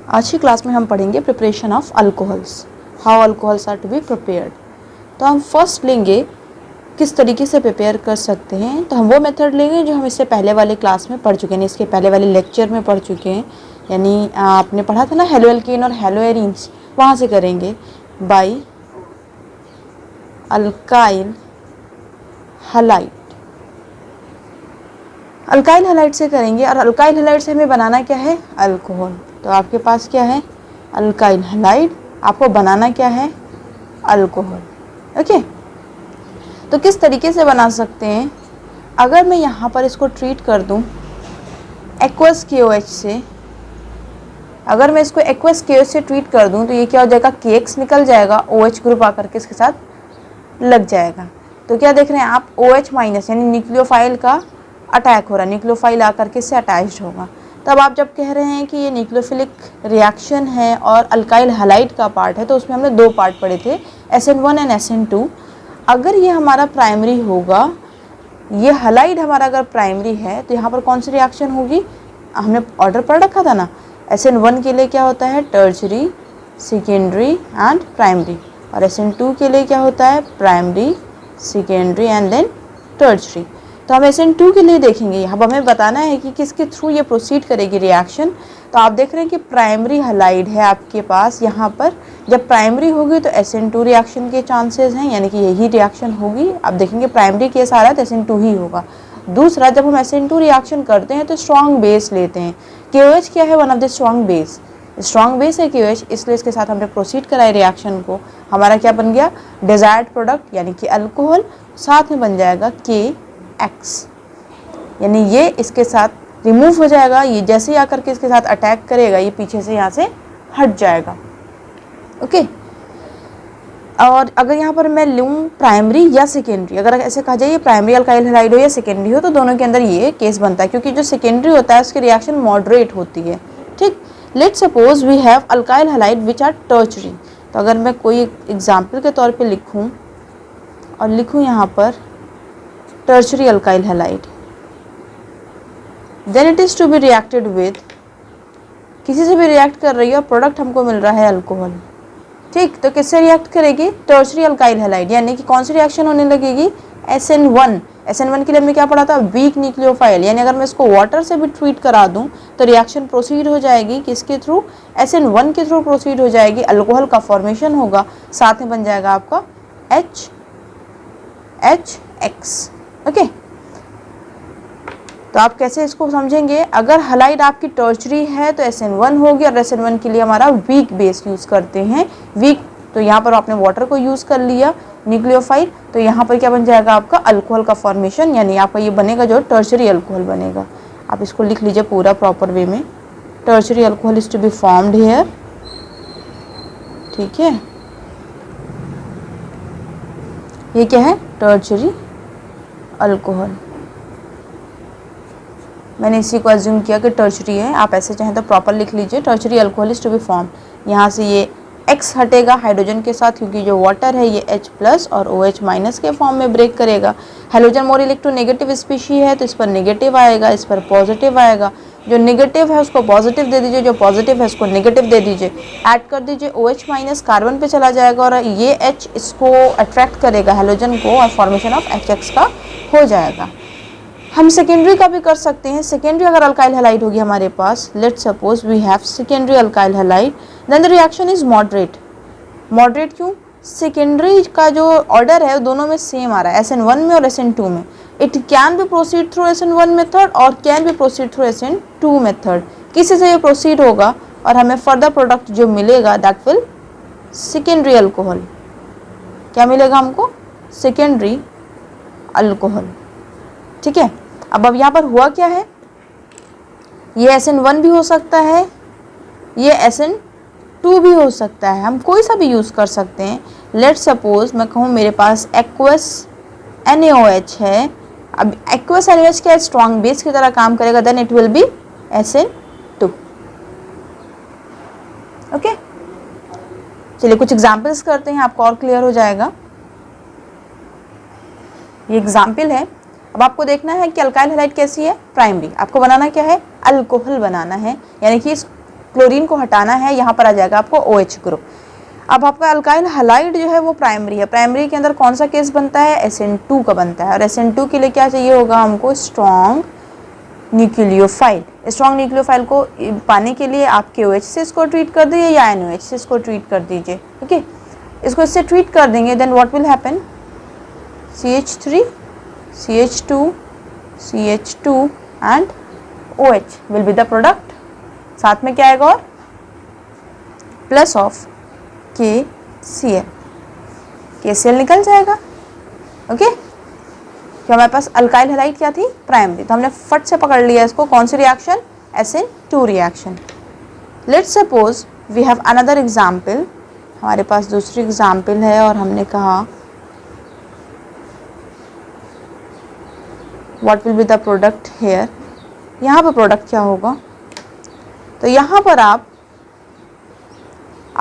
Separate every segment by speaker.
Speaker 1: आज की क्लास में हम पढ़ेंगे preparation of alcohols, how alcohols are to be prepared. तो हम फर्स्ट लेंगे किस तरीके से प्रिपेयर कर सकते हैं। तो हम वो मेथड लेंगे जो हम इससे पहले वाले क्लास में पढ़ चुके हैं, इसके पहले वाले लेक्चर में पढ़ चुके हैं। यानी आपने पढ़ा था ना हेलो एल्कीन और हेलो एरीन्स, वहाँ से करेंगे by alkyl halide. Alkyl halide से करेंगे और अल्काइल हैलाइड से हमें बनाना क्या है, अल्कोहल। तो आपके पास क्या है, अल्काइल हैलाइड, आपको बनाना क्या है, अल्कोहल। ओके, तो किस तरीके से बना सकते हैं, अगर मैं यहाँ पर इसको ट्रीट कर दूँ एक्वस KOH से, अगर मैं इसको एक्वस KOH से ट्रीट कर दूँ तो ये क्या हो जाएगा, KX निकल जाएगा, OH ग्रुप आकर के इसके साथ लग जाएगा। तो क्या देख रहे हैं आप, OH माइनस यानी न्यूक्लियोफाइल का अटैक हो रहा है, न्यूक्लियोफाइल आकर के इससे अटैच्ड होगा। तब आप जब कह रहे हैं कि ये न्यूक्लियोफिलिक रिएक्शन है और अल्काइल हैलाइड का पार्ट है, तो उसमें हमने दो पार्ट पढ़े थे, SN1 एंड SN2। अगर ये हमारा प्राइमरी होगा, ये हैलाइड हमारा अगर प्राइमरी है, तो यहाँ पर कौन सी रिएक्शन होगी, हमने ऑर्डर पढ़ रखा था ना, SN1 के लिए क्या होता है, टर्शरी, सेकेंडरी एंड प्राइमरी, और SN2 के लिए क्या होता है, primary, secondary and then tertiary. तो हम SN2 के लिए देखेंगे, अब हमें बताना है कि किसके थ्रू ये प्रोसीड करेगी रिएक्शन। तो आप देख रहे हैं कि प्राइमरी हैलाइड है आपके पास, यहाँ पर जब प्राइमरी होगी तो SN2 रिएक्शन के चांसेस हैं, यानी कि यही रिएक्शन होगी। आप देखेंगे प्राइमरी केस आ रहा है तो SN2 ही होगा। दूसरा, जब हम SN2 रिएक्शन करते हैं तो स्ट्रॉन्ग बेस लेते हैं। KOH क्या है, one of the strong base, strong base है KOH, इसलिए इसके साथ हमने प्रोसीड कराए रिएक्शन को। हमारा क्या बन गया, डिजायर्ड प्रोडक्ट यानी कि अल्कोहल, साथ में बन जाएगा KX, यानी ये इसके साथ रिमूव हो जाएगा। ये जैसे ही आकर के इसके साथ अटैक करेगा, ये पीछे से यहाँ से हट जाएगा। ओके, और अगर यहाँ पर मैं लूँ प्राइमरी या सेकेंडरी, अगर ऐसे कहा जाए ये प्राइमरी अल्काइल हैलाइड हो या सेकेंडरी हो, तो दोनों के अंदर ये केस बनता है, क्योंकि जो सेकेंडरी होता है उसकी रिएक्शन मॉडरेट होती है। ठीक, let suppose we have alkyl halide which are tertiary. तो अगर मैं कोई एग्जाम्पल के तौर पर लिखूँ और लिखूँ यहाँ पर tertiary alkyl halide, then it is to be reacted with, किसी से भी रिएक्ट कर रही है और प्रोडक्ट हमको मिल रहा है अल्कोहल। ठीक, तो किससे रिएक्ट करेगी, टर्शरी अल्काइल हैलाइड, यानी कि कौन सी रिएक्शन होने लगेगी, SN1। SN1 के लिए हमने क्या पढ़ा था, वीक न्यूक्लियोफाइल, यानी अगर मैं इसको वाटर से भी ट्रीट करा दूं तो रिएक्शन प्रोसीड हो जाएगी किसके थ्रू, SN1 के थ्रू प्रोसीड हो जाएगी, अल्कोहल का फॉर्मेशन होगा, साथ में बन जाएगा आपका HX। ओके, तो आप कैसे इसको समझेंगे, अगर हैलाइड आपकी टर्शरी है तो SN1 होगी, और SN1 के लिए हमारा वीक बेस यूज़ करते हैं, वीक, तो यहाँ पर आपने वाटर को यूज़ कर लिया, न्यूक्लियोफाइल, तो यहाँ पर क्या बन जाएगा आपका अल्कोहल का फॉर्मेशन, यानी आपका ये बनेगा जो टर्शरी अल्कोहल बनेगा। आप इसको लिख लीजिए पूरा प्रॉपर वे में, tertiary alcohol is to be formed here. ठीक है, ये क्या है, टर्शरी अल्कोहल, मैंने इसी को एज्यूम किया कि टर्शरी है, आप ऐसे चाहें तो प्रॉपर लिख लीजिए, tertiary alcohol is to be form. यहाँ से ये X हटेगा हाइड्रोजन के साथ, क्योंकि जो वाटर है ये H+ और OH- के फॉर्म में ब्रेक करेगा। हाइड्रोजन मोर इलेक्ट्रोनेगेटिव स्पीशी है तो इस पर नेगेटिव आएगा, इस पर पॉजिटिव आएगा। जो नेगेटिव है उसको पॉजिटिव दे दीजिए, जो पॉजिटिव है उसको नेगेटिव दे दीजिए, ऐड कर दीजिए, OH- कार्बन पे चला जाएगा और ये H इसको अट्रैक्ट करेगा हाइड्रोजन को, और फॉर्मेशन ऑफ HX का हो जाएगा। हम सेकेंडरी का भी कर सकते हैं, सेकेंडरी अगर अल्काइल हैलाइड होगी हमारे पास, let's suppose we have secondary alkyl halide, then the reaction is moderate. Moderate क्यों, सेकेंडरी का जो ऑर्डर है दोनों में सेम आ रहा है, SN1 में और SN2 में। It can be proceed through SN1 method और can be proceed through SN2 method, किसी से ये प्रोसीड होगा और हमें फर्दर प्रोडक्ट जो मिलेगा दैट विल सेकेंडरी अल्कोहल। क्या मिलेगा हमको, सेकेंडरी अल्कोहल। ठीक है, अब यहाँ पर हुआ क्या है, ये SN1 भी हो सकता है, ये SN2 भी हो सकता है, हम कोई सा भी यूज़ कर सकते हैं। लेट्स सपोज मैं कहूँ मेरे पास एक्वस NaOH है, अब एक्वस NaOH क्या स्ट्रॉन्ग बेस की तरह काम करेगा, then it will be SN2। Okay, चलिए कुछ एग्जाम्पल्स करते हैं, आपको और क्लियर हो जाएगा। ये एग्जाम्पल है, अब आपको देखना है कि अल्काइल हैलाइड कैसी है, प्राइमरी, आपको बनाना क्या है, अल्कोहल बनाना है, यानी कि इस क्लोरीन को हटाना है, यहाँ पर आ जाएगा आपको OH ग्रुप। अब आपका अल्काइल हैलाइड जो है वो प्राइमरी है। प्राइमरी के अंदर कौन सा केस बनता है? SN2 का बनता है। और SN2 के लिए क्या चाहिए होगा हमको? Strong nucleophile. स्ट्रॉन्ग न्यूक्लियोफाइल को पाने के लिए आप KOH से इसको ट्रीट कर दीजिए या NOH से इसको ट्रीट कर दीजिए। ओके, इसको इससे ट्रीट कर देंगे, then what will happen? CH3 CH2 CH2 and OH will be the product. साथ में क्या आएगा? और प्लस ऑफ KCl, KCl निकल जाएगा। ओके, तो हमारे पास अल्काइल हैलाइड क्या थी? प्राइमरी। तो हमने फट से पकड़ लिया इसको। कौन सी reaction? SN2 reaction. Let's suppose we have another example. हमारे पास दूसरी एग्जाम्पल है और हमने कहा what will be the product here. यहाँ पर प्रोडक्ट क्या होगा? तो यहाँ पर आप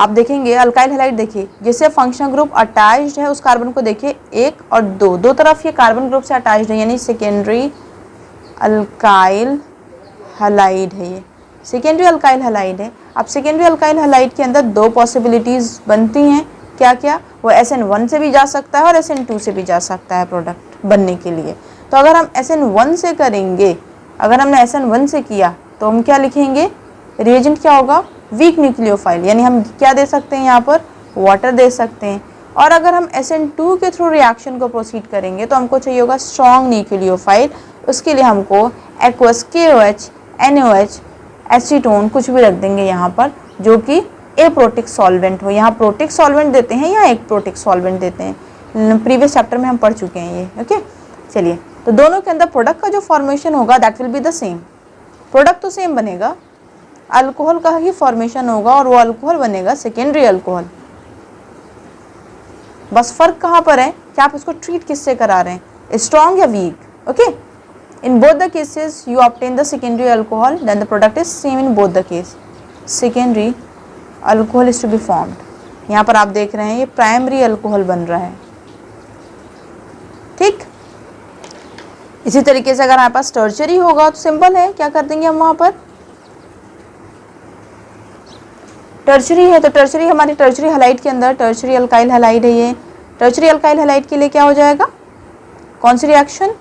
Speaker 1: देखेंगे अल्काइल हैलाइड, देखिए जिससे फंक्शनल ग्रुप अटैच्ड है उस कार्बन को देखिए 1 और 2, दो तरफ ये कार्बन ग्रुप से अटैच्ड है, यानी सेकेंडरी अल्काइल हैलाइड है। ये सेकेंडरी अल्काइल हैलाइड है। अब सेकेंडरी अल्काइल हैलाइड के अंदर दो पॉसिबिलिटीज़ बनती हैं। क्या क्या? वो SN1 से भी जा सकता है और SN2 से भी जा सकता है प्रोडक्ट बनने के लिए। तो अगर हम SN1 से करेंगे, अगर हमने SN1 से किया तो हम क्या लिखेंगे? रिएजेंट क्या होगा? वीक न्यूक्लियोफाइल, यानी हम क्या दे सकते हैं यहाँ पर? वाटर दे सकते हैं। और अगर हम SN2 के थ्रू रिएक्शन को प्रोसीड करेंगे तो हमको चाहिए होगा स्ट्रॉन्ग न्यूक्लियोफाइल। उसके लिए हमको एक्वस KOH NOH एसीटोन कुछ भी रख देंगे यहाँ पर, जो कि एप्रोटिक सॉल्वेंट हो। यहाँ प्रोटिक सॉल्वेंट देते हैं या एक प्रोटिक सॉल्वेंट देते हैं, प्रीवियस चैप्टर में हम पढ़ चुके हैं ये। ओके, चलिए, तो दोनों के अंदर प्रोडक्ट का जो फॉर्मेशन होगा that will be the same. Product तो सेम बनेगा, अल्कोहल का ही फॉर्मेशन होगा और वो अल्कोहल बनेगा सेकेंडरी अल्कोहल। बस फर्क कहाँ पर है कि आप इसको ट्रीट किससे करा रहे हैं, स्ट्रॉन्ग या weak. Okay, in both the cases you obtain the secondary alcohol, then the product is same in both the case. Secondary alcohol is to be formed. यहाँ पर आप देख रहे हैं ये प्राइमरी अल्कोहल बन रहा है। ठीक, इसी तरीके से अगर हमारे पास टर्शरी होगा तो सिंपल है, क्या कर देंगे हम वहाँ पर? टर्शरी है तो टर्शरी, हमारी टर्शरी हैलाइड के अंदर टर्शरी अल्काइल हैलाइड है। ये टर्शरी अल्काइल हैलाइड के लिए क्या हो जाएगा? कौन सी रिएक्शन?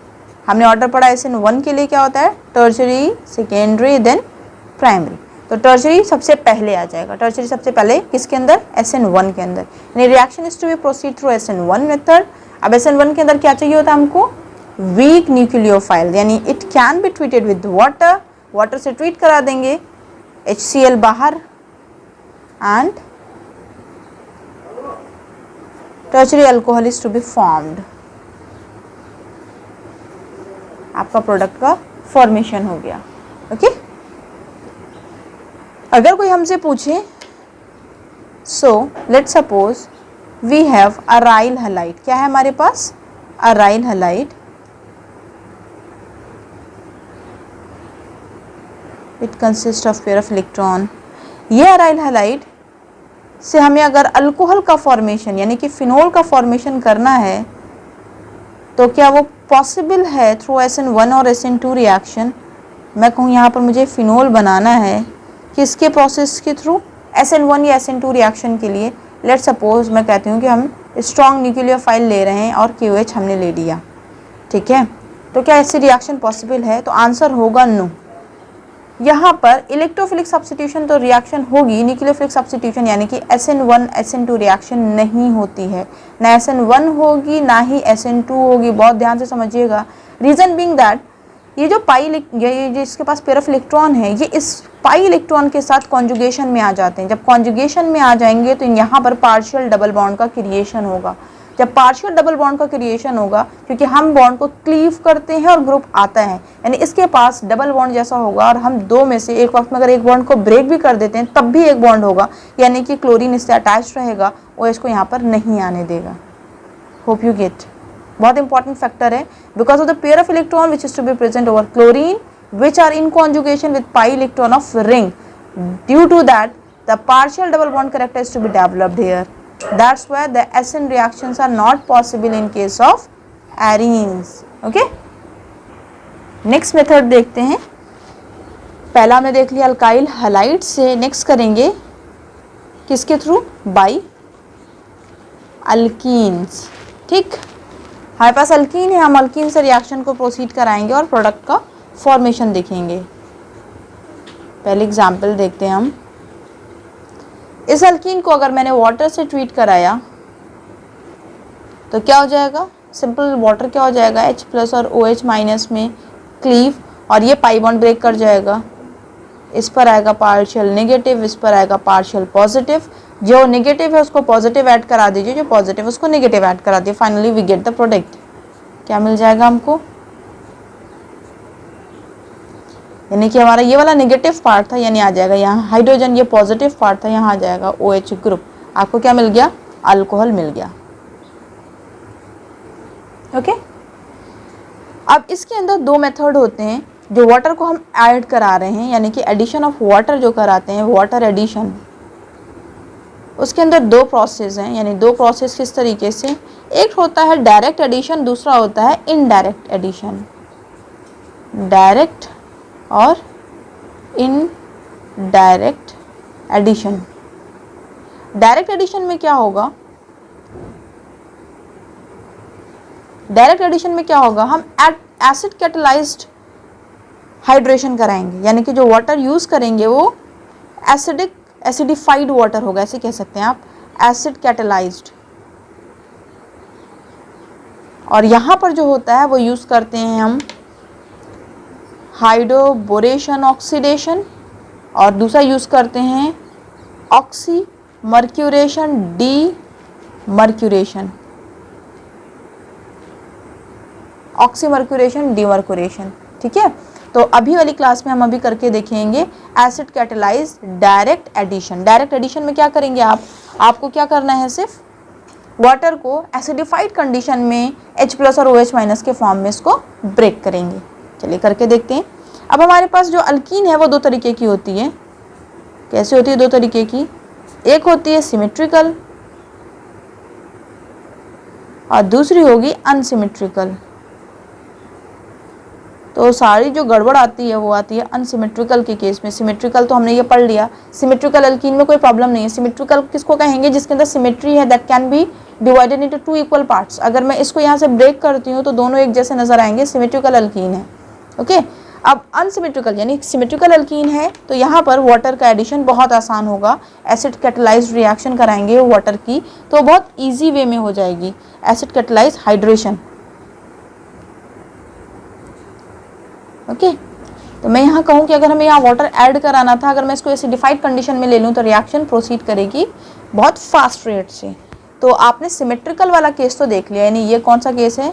Speaker 1: हमने ऑर्डर पढ़ा SN1 के लिए क्या होता है? Tertiary, secondary, then primary. तो टर्शरी सबसे पहले आ जाएगा। टर्शरी सबसे पहले किसके अंदर? SN1 के अंदर। यानी reaction is to be proceed through SN1 method. अब SN1 के अंदर क्या चाहिए होता है हमको? वीक न्यूक्लियोफाइल, यानी it can be treated with water. Water से ट्रीट करा देंगे, HCl बाहर, and tertiary alcohol is to be formed। आपका प्रोडक्ट का फॉर्मेशन हो गया। ओके, अगर कोई हमसे पूछे, so let's suppose we have aryl halide. क्या है हमारे पास? Aryl halide. It consist of pair of electron. ये अराइल हैलाइड से हमें अगर अल्कोहल का फॉर्मेशन यानी कि फिनोल का फॉर्मेशन करना है तो क्या वो पॉसिबल है थ्रू SN1 और SN2 रिएक्शन? मैं कहूँ यहाँ पर मुझे फिनोल बनाना है, किसके प्रोसेस के थ्रू? SN1 या SN2 रिएक्शन के लिए। लेट्स सपोज मैं कहती हूँ कि हम स्ट्रॉन्ग न्यूक्लियोफाइल ले रहे हैं और KOH हमने ले लिया। ठीक है, तो क्या ऐसी रिएक्शन पॉसिबल है? तो आंसर होगा नो। यहाँ पर इलेक्ट्रोफिलिक सब्स्टिट्यूशन तो रिएक्शन होगी, न्यूक्लियोफिलिक सब्स्टिट्यूशन यानी कि SN1 SN2 रिएक्शन नहीं होती है। ना SN1 होगी ना ही SN2 होगी। बहुत ध्यान से समझिएगा। रीज़न बीइंग दैट ये जो ये जिसके पास पेयर ऑफ इलेक्ट्रॉन है, ये इस पाई इलेक्ट्रॉन के साथ कॉन्जुगेशन में आ जाते हैं। जब कॉन्जुगेशन में आ जाएंगे तो यहाँ पर पार्शियल डबल बॉन्ड का क्रिएशन होगा। जब पार्शियल डबल बॉन्ड का क्रिएशन होगा, क्योंकि हम बॉन्ड को क्लीव करते हैं और ग्रुप आता है, यानी इसके पास डबल बॉन्ड जैसा होगा और हम दो में से एक वक्त में अगर एक बॉन्ड को ब्रेक भी कर देते हैं तब भी एक बॉन्ड होगा, यानी कि क्लोरीन इससे अटैच रहेगा और इसको यहाँ पर नहीं आने देगा। Hope you get. बहुत इंपॉर्टेंट फैक्टर है, because of the pair of electron which is to be present over chlorine which are in conjugation with pi electron of ring. Due to that, the partial double bond character is to be developed here. That's why the SN reactions are not possible in case of arenes. Okay? Next method देखते हैं. पहला हमने देख लिया alkyl halide से, next करेंगे किसके through, by alkenes. ठीक, हमारे पास अल्कीन है, हम अल्कीन से रिएक्शन को प्रोसीड कराएंगे और प्रोडक्ट का फॉर्मेशन देखेंगे। पहले एग्जाम्पल देखते हैं हम। इस अल्कीन को अगर मैंने वाटर से ट्रीट कराया तो क्या हो जाएगा, सिंपल वाटर क्या हो जाएगा, H+ और OH- में क्लीव, और ये पाई बॉन्ड ब्रेक कर जाएगा। इस पर आएगा पार्शियल नेगेटिव, इस पर आएगा पार्शियल पॉजिटिव। जो नेगेटिव है उसको पॉजिटिव ऐड करा दीजिए, जो पॉजिटिव उसको नेगेटिव ऐड करा दिए। Finally we get the product. क्या मिल जाएगा हमको, यानी कि हमारा ये वाला नेगेटिव पार्ट था, यानी आ जाएगा यहाँ हाइड्रोजन, ये पॉजिटिव पार्ट था, यहाँ आ जाएगा OH ग्रुप। आपको क्या मिल गया, अल्कोहल मिल गया। ओके, अब इसके अंदर दो मेथड होते हैं जो वाटर को हम ऐड करा रहे हैं, यानी कि एडिशन ऑफ वाटर जो कराते हैं, वाटर एडिशन। उसके अंदर दो प्रोसेस हैं, यानी दो प्रोसेस किस तरीके से, एक होता है डायरेक्ट एडिशन, दूसरा होता है इनडायरेक्ट एडिशन। डायरेक्ट और इनडायरेक्ट एडिशन। डायरेक्ट एडिशन में क्या होगा, डायरेक्ट एडिशन में क्या होगा, हम एसिड कैटलाइज्ड हाइड्रेशन कराएंगे, यानी कि जो वाटर यूज करेंगे वो एसिडिफाइड वाटर होगा, ऐसे कह सकते हैं आप, एसिड कैटलाइज्ड। और यहाँ पर जो होता है वो यूज करते हैं हम हाइड्रोबोरेशन ऑक्सीडेशन, और दूसरा यूज करते हैं oxy mercuration, D mercuration, oxymercuration, demercuration. ठीक है, तो अभी वाली क्लास में हम अभी करके देखेंगे acid catalyse direct addition. Direct addition में क्या करेंगे आपको क्या करना है, सिर्फ वाटर को एसिडिफाइड कंडीशन में H+ और OH- के फॉर्म में इसको ब्रेक करेंगे। चलिए करके देखते हैं। अब हमारे पास जो अल्कीन है वो दो तरीके की होती है। कैसे होती है, दो तरीके की, एक होती है सिमेट्रिकल और दूसरी होगी अनसिमेट्रिकल। तो सारी जो गड़बड़ आती है वो आती है अनसिमेट्रिकल के केस में। सिमेट्रिकल तो हमने ये पढ़ लिया, सिमेट्रिकल अल्कीन में कोई प्रॉब्लम नहीं है। सिमेट्रिकल किसको कहेंगे, जिसके अंदर सिमेट्री है, that can be divided into 2 equal parts. अगर मैं इसको यहाँ से ब्रेक करती हूँ तो दोनों एक जैसे नजर आएंगे, सिमेट्रिकल अल्कीन है। ओके, अब अनसिमेट्रिकल यानी सिमेट्रिकल अल्कीन है तो यहाँ पर वाटर का एडिशन बहुत आसान होगा। एसिड कैटलाइज्ड रिएक्शन कराएंगे वाटर की तो बहुत ईजी वे में हो जाएगी एसिड कैटलाइज्ड हाइड्रेशन। ओके, तो मैं यहाँ कहूँ कि अगर हमें यहाँ वाटर ऐड कराना था, अगर मैं इसको एसिडिफाइड कंडीशन में ले लूँ तो रिएक्शन प्रोसीड करेगी बहुत फास्ट रेट से। तो आपने सिमेट्रिकल वाला केस तो देख लिया, यानी ये कौन सा केस है,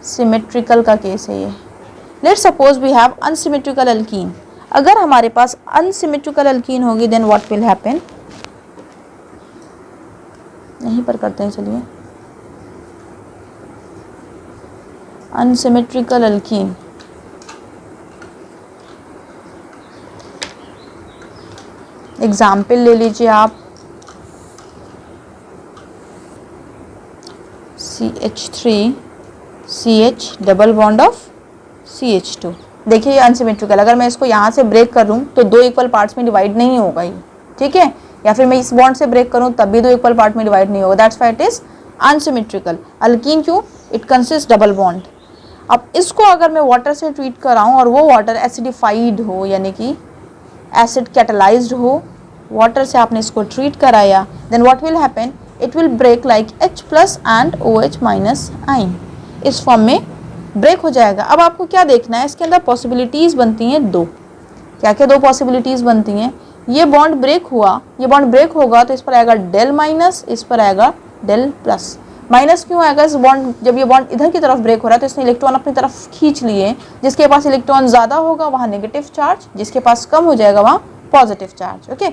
Speaker 1: सिमेट्रिकल का केस है ये। Let's suppose we have unsymmetrical alkene. अगर हमारे पास अनसिमेट्रिकल अल्कीन होगी देन व्हाट विल हैपन, यहीं पर करते हैं। चलिए, अनसिमेट्रिकल अल्कीन, एग्जाम्पल ले लीजिए आप, CH3 CH double bond of CH2। देखिए ये अनसिमेट्रिकल, अगर मैं इसको यहाँ से ब्रेक करूँ तो 2 इक्वल पार्ट्स में डिवाइड नहीं होगा ये, ठीक है, या फिर मैं इस बॉन्ड से ब्रेक करूँ तब भी 2 इक्वल पार्ट में डिवाइड नहीं होगा। That's why it is unsymmetrical alkyne. क्यों, इट कंसिस्ट डबल बॉन्ड। अब इसको अगर मैं वाटर से ट्रीट कराऊँ और वो वाटर एसिडिफाइड हो, यानी कि एसिड कैटलाइज्ड हो, वाटर से आपने इसको ट्रीट कराया, then what will happen, it will break like H+ and OH- ion, इस फॉर्म में ब्रेक हो जाएगा। अब आपको क्या देखना है, इसके अंदर पॉसिबिलिटीज़ बनती हैं दो। क्या क्या दो पॉसिबिलिटीज़ बनती हैं, ये बॉन्ड ब्रेक हुआ, ये बॉन्ड ब्रेक होगा तो इस पर आएगा डेल माइनस, इस पर आएगा डेल प्लस। माइनस क्यों आएगा, इस बॉन्ड जब ये बॉन्ड इधर की तरफ ब्रेक हो रहा है तो इसने इलेक्ट्रॉन अपनी तरफ खींच लिए। जिसके पास इलेक्ट्रॉन ज़्यादा होगा वहाँ नेगेटिव चार्ज, जिसके पास कम हो जाएगा वहाँ पॉजिटिव चार्ज। ओके,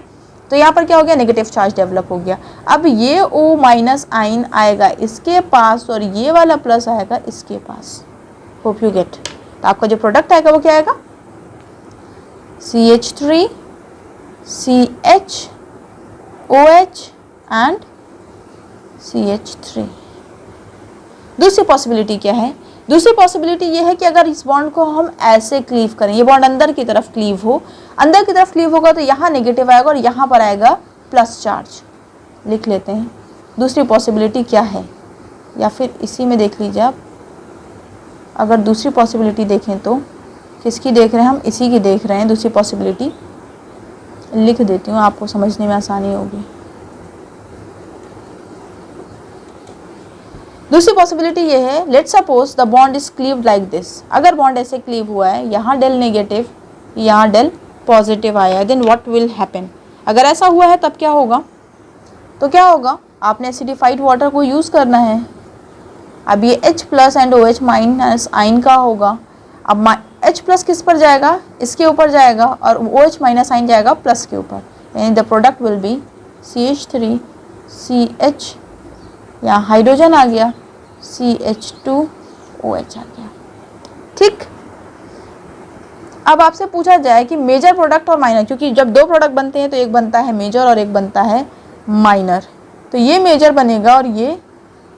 Speaker 1: तो यहाँ पर क्या हो गया, नेगेटिव चार्ज डेवलप हो गया। अब ये O- आइन आएगा इसके पास और ये वाला प्लस आएगा इसके पास। Hope you gate. तो आपका जो प्रोडक्ट आएगा वो क्या आएगा, CH3 CH OH and CH3। दूसरी पॉसिबिलिटी क्या है, दूसरी पॉसिबिलिटी ये है कि अगर इस बॉन्ड को हम ऐसे क्लीव करें, ये बॉन्ड अंदर की तरफ क्लीव हो, अंदर की तरफ क्लीव होगा तो यहाँ नेगेटिव आएगा और यहाँ पर आएगा प्लस चार्ज। लिख लेते हैं दूसरी पॉसिबिलिटी क्या है, या फिर इसी में देख लीजिए आप। अगर दूसरी पॉसिबिलिटी देखें तो किसकी देख रहे हैं हम, इसी की देख रहे हैं। दूसरी पॉसिबिलिटी लिख देती हूँ, आपको समझने में आसानी होगी। दूसरी पॉसिबिलिटी ये है, let's suppose the bond is cleaved like this. अगर बॉन्ड ऐसे क्लीव हुआ है, यहाँ डेल नेगेटिव, यहाँ डेल पॉजिटिव आया है, देन व्हाट विल हैपन। अगर ऐसा हुआ है तब क्या होगा, तो क्या होगा, आपने एसिडिफाइड वाटर को यूज़ करना है। अब ये H plus and OH minus आइन का होगा। अब H प्लस किस पर जाएगा, इसके ऊपर जाएगा, और OH माइनस आइन जाएगा प्लस के ऊपर, यानी the product will be CH3CH, यहाँ हाइड्रोजन आ गया, CH2OH आ गया। ठीक। अब आपसे पूछा जाए कि मेजर प्रोडक्ट और माइनर, क्योंकि जब दो प्रोडक्ट बनते हैं तो एक बनता है मेजर और एक बनता है माइनर, तो ये मेजर बनेगा और ये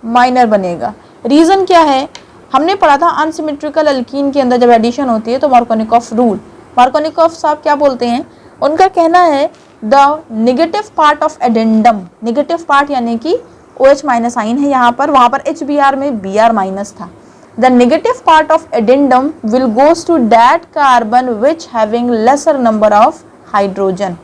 Speaker 1: माइनर बनेगा। रीज़न क्या है, हमने पढ़ा था अनसिमेट्रिकल अल्कीन के अंदर जब एडिशन होती है तो मार्कोनिकॉफ रूल। मार्कोनिकॉफ साहब क्या बोलते हैं, उनका कहना है the negative part of addendum, negative part यानी कि OH माइनस आइन है यहाँ पर, वहाँ पर HBr में Br माइनस था। The negative part of addendum will goes to that carbon which having lesser number of hydrogen.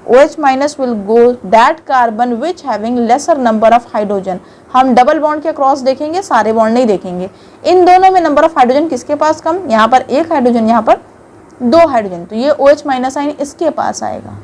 Speaker 1: OH minus will go that carbon which having lesser number of hydrogen. हम double bond के cross देखेंगे, सारे bond नहीं देखेंगे। इन दोनों में number of hydrogen किसके पास कम, यहाँ पर एक हाइड्रोजन, यहाँ पर दो हाइड्रोजन, तो ये OH माइनस आइन इसके पास आएगा।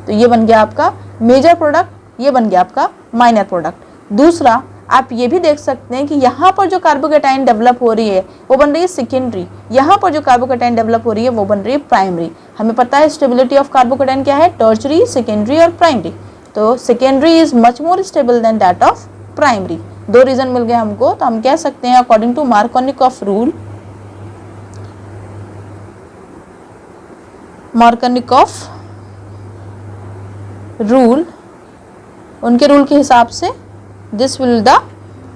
Speaker 1: तो ये बन गया आपका मेजर प्रोडक्ट, ये बन गया आपका माइनर प्रोडक्ट। दूसरा, आप ये भी देख सकते हैं कि यहाँ पर जो कार्बोकेटाइन डेवलप हो रही है वो बन रही है सेकेंडरी, यहाँ पर जो कार्बोकेटाइन डेवलप हो रही है वो बन रही है प्राइमरी। हमें पता है स्टेबिलिटी ऑफ कार्बोकेटाइन क्या है, टर्शरी, सेकेंडरी और प्राइमरी। तो secondary is much more stable than that of primary. दो रीजन मिल गए हमको, तो हम कह सकते हैं according to Markovnikov rule, Markovnikov rule, उनके रूल के हिसाब से this will the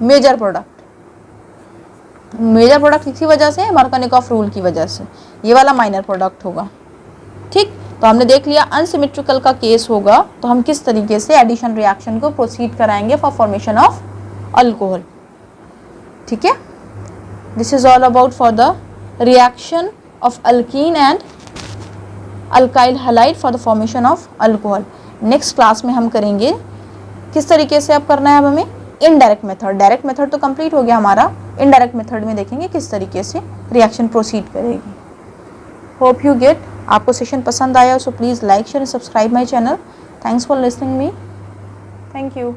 Speaker 1: major product. Major product किसी वजह से, मार्कोनिकॉफ रूल की वजह से, ये वाला माइनर प्रोडक्ट होगा। ठीक, तो हमने देख लिया अनसिमेट्रिकल का केस होगा तो हम किस तरीके से एडिशन रिएक्शन को प्रोसीड कराएंगे फॉर फॉर्मेशन ऑफ अल्कोहल। ठीक है, this is all about for the reaction of alkyne and alkyl halide for the formation of alcohol. Next class में हम करेंगे किस तरीके से अब करना है अब हमें इनडायरेक्ट मेथड। डायरेक्ट मेथड तो कंप्लीट हो गया हमारा, इनडायरेक्ट मेथड में देखेंगे किस तरीके से रिएक्शन प्रोसीड करेगी। Hope you gate. आपको सेशन पसंद आया so please like share and subscribe my channel. Thanks for listening me. Thank you.